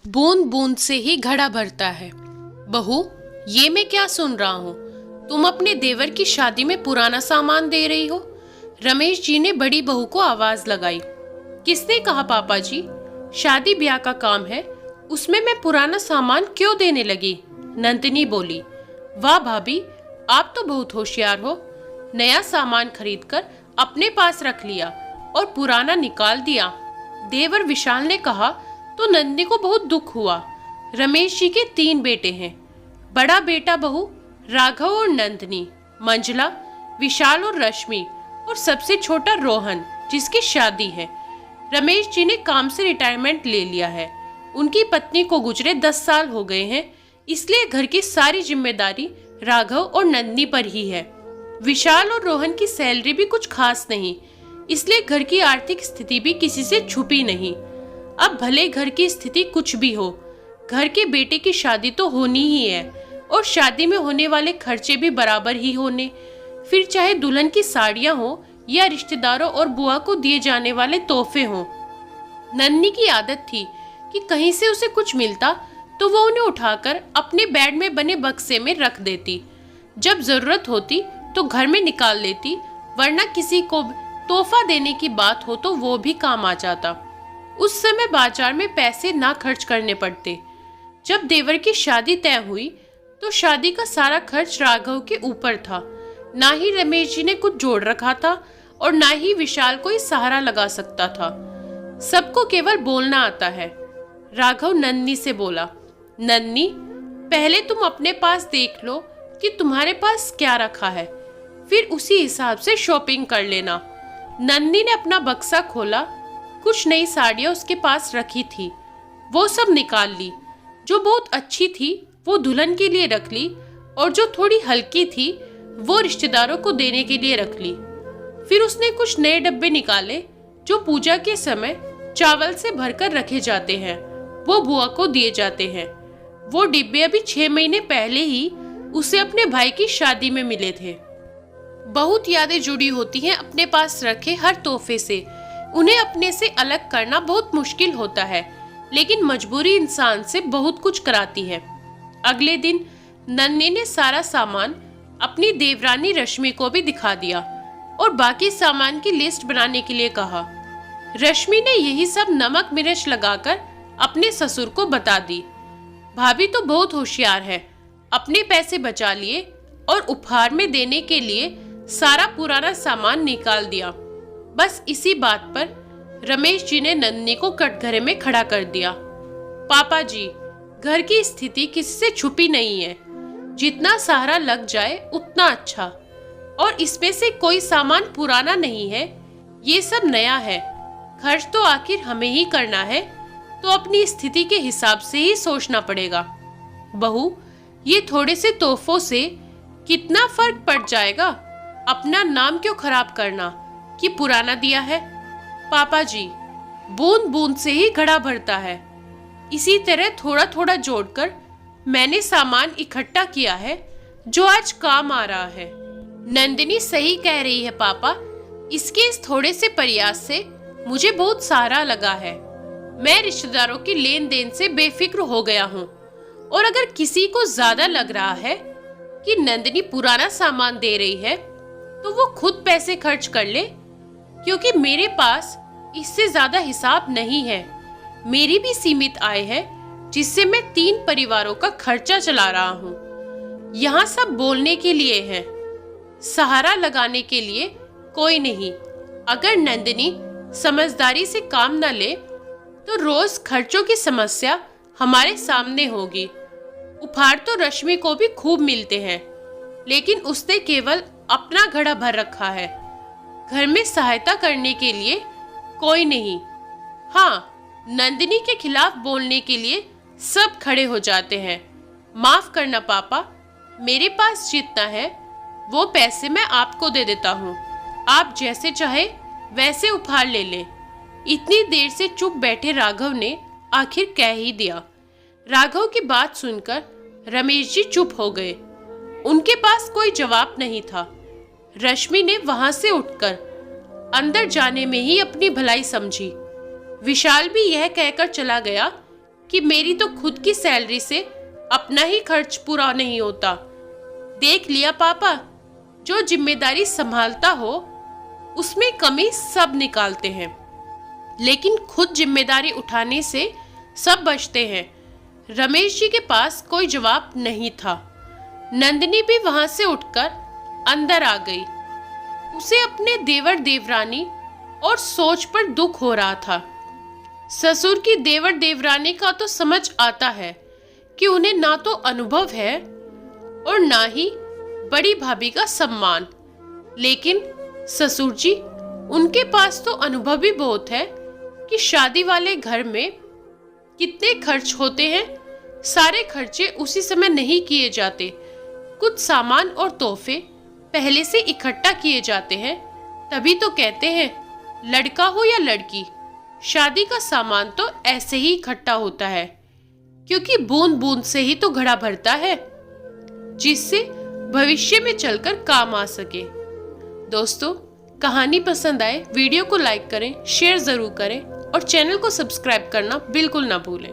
बूंद बूंद से ही घड़ा भरता है। बहू, ये मैं क्या सुन रहा हूँ? तुम अपने देवर की शादी में पुराना सामान दे रही हो? रमेश जी ने बड़ी बहू को आवाज लगाई। किसने कहा पापा जी? शादी ब्याह का काम है, उसमें मैं पुराना सामान क्यों देने लगी? नंदिनी बोली। वाह भाभी, आप तो बहुत होशियार हो। नया सामान खरीदकर अपने पास रख लिया और पुराना निकाल दिया। देवर विशाल ने कहा तो नंदिनी को बहुत दुख हुआ। रमेश जी के 3 बेटे हैं, बड़ा बेटा बहू राघव और नंदिनी, मंजला, विशाल और रश्मि, और सबसे छोटा रोहन जिसकी शादी है। रमेश जी ने काम से रिटायरमेंट ले लिया है। उनकी पत्नी को गुजरे 10 साल हो गए हैं, इसलिए घर की सारी जिम्मेदारी राघव और नंदिनी पर ही है। विशाल और रोहन की सैलरी भी कुछ खास नहीं, इसलिए घर की आर्थिक स्थिति भी किसी से छुपी नहीं। अब भले घर की स्थिति कुछ भी हो, घर के बेटे की शादी तो होनी ही है, और शादी में होने वाले खर्चे भी बराबर ही होने, फिर चाहे दुल्हन की साड़ियां हो या रिश्तेदारों और बुआ को दिए जाने वाले तोहफे हों। नन्नी की आदत थी कि कहीं से उसे कुछ मिलता तो वो उन्हें उठाकर अपने बेड में बने बक्से में रख देती। जब जरूरत होती तो घर में निकाल लेती, वरना किसी को तोहफा देने की बात हो तो वो भी काम आ जाता। उस समय बाजार में पैसे ना खर्च करने पड़ते। जब देवर की शादी तय हुई तो शादी का सारा खर्च राघव के ऊपर था। ना ही रमेश जी ने कुछ जोड़ रखा था और ना ही विशाल कोई सहारा लगा सकता था। सबको केवल बोलना आता है। राघव नन्नी से बोला, नन्नी, पहले तुम अपने पास देख लो कि तुम्हारे पास क्या रखा है, फिर उसी हिसाब से शॉपिंग कर लेना। नन्नी ने अपना बक्सा खोला। कुछ नई साड़ियाँ उसके पास रखी थी, वो सब निकाल ली। जो बहुत अच्छी थी वो दुल्हन के लिए रख ली, और जो थोड़ी हल्की थी वो रिश्तेदारों को देने के लिए रख ली। फिर उसने कुछ नए डब्बे निकाले जो पूजा के समय चावल से भरकर रखे जाते हैं, वो बुआ को दिए जाते हैं। वो डिब्बे अभी 6 महीने पहले ही उसे अपने भाई की शादी में मिले थे। बहुत यादें जुड़ी होती हैं अपने पास रखे हर तोहफे से। उन्हें अपने से अलग करना बहुत मुश्किल होता है, लेकिन मजबूरी इंसान से बहुत कुछ कराती है। अगले दिन नन्नी ने सारा सामान अपनी देवरानी रश्मि को भी दिखा दिया और बाकी सामान की लिस्ट बनाने के लिए कहा। रश्मि ने यही सब नमक मिर्च लगाकर अपने ससुर को बता दी। भाभी तो बहुत होशियार है, अपने पैसे बचा लिए और उपहार में देने के लिए सारा पुराना सामान निकाल दिया। बस इसी बात पर रमेश जी ने नन्नी को कटघरे में खड़ा कर दिया। पापा जी, घर की स्थिति किसी से छुपी नहीं है, जितना सहारा लग जाए उतना अच्छा, और इसमें से कोई सामान पुराना नहीं है, ये सब नया है। खर्च तो आखिर हमें ही करना है, तो अपनी स्थिति के हिसाब से ही सोचना पड़ेगा। बहू, ये थोड़े से तोहफों से कितना फर्क पड़ जाएगा। अपना नाम क्यों खराब करना कि पुराना दिया है। पापा जी, बूंद बूंद से ही घड़ा भरता है। इसी तरह थोड़ा थोड़ा जोड़कर मैंने सामान इकट्ठा किया है जो आज काम आ रहा है। नंदिनी सही कह रही है पापा, इसके इस थोड़े से प्रयास से मुझे बहुत सहारा लगा है। मैं रिश्तेदारों की लेन देन से बेफिक्र हो गया हूँ, और अगर किसी को ज्यादा लग रहा है कि नंदिनी पुराना सामान दे रही है तो वो खुद पैसे खर्च कर ले, क्योंकि मेरे पास इससे ज्यादा हिसाब नहीं है। मेरी भी सीमित आय है जिससे मैं 3 परिवारों का खर्चा चला रहा हूँ। यहाँ सब बोलने के लिए है, सहारा लगाने के लिए कोई नहीं। अगर नंदिनी समझदारी से काम न ले तो रोज खर्चों की समस्या हमारे सामने होगी। उपहार तो रश्मि को भी खूब मिलते हैं, लेकिन उसने केवल अपना घड़ा भर रखा है। घर में सहायता करने के लिए कोई नहीं। हाँ, नंदिनी के खिलाफ बोलने के लिए सब खड़े हो जाते हैं। माफ करना पापा, मेरे पास जितना है वो पैसे मैं आपको दे देता हूँ, आप जैसे चाहे वैसे उपहार ले लें। इतनी देर से चुप बैठे राघव ने आखिर कह ही दिया। राघव की बात सुनकर रमेश जी चुप हो गए। उनके पास कोई जवाब नहीं था। रश्मि ने वहां से उठकर अंदर जाने में ही अपनी भलाई समझी। विशाल भी यह कहकर चला गया कि मेरी तो खुद की सैलरी से अपना ही खर्च पूरा नहीं होता। देख लिया पापा, जो जिम्मेदारी संभालता हो उसमें कमी सब निकालते हैं, लेकिन खुद जिम्मेदारी उठाने से सब बचते हैं। रमेश जी के पास कोई जवाब नहीं था। नंदिनी भी वहां से उठकर अंदर आ गई। उसे अपने देवर देवरानी और सोच पर दुख हो रहा था। ससुर की देवर देवरानी का तो समझ आता है कि उन्हें ना तो अनुभव है और ना ही बड़ी भाभी का सम्मान, लेकिन ससुर जी, उनके पास तो अनुभव भी बहुत है कि शादी वाले घर में कितने खर्च होते हैं। सारे खर्चे उसी समय नहीं किए जाते, कुछ सामान और तोहफे पहले से इकट्ठा किए जाते हैं। तभी तो कहते हैं, लड़का हो या लड़की, शादी का सामान तो ऐसे ही इकट्ठा होता है, क्योंकि बूंद बूंद से ही तो घड़ा भरता है, जिससे भविष्य में चलकर काम आ सके। दोस्तों, कहानी पसंद आए वीडियो को लाइक करें, शेयर जरूर करें और चैनल को सब्सक्राइब करना बिल्कुल ना भूलें।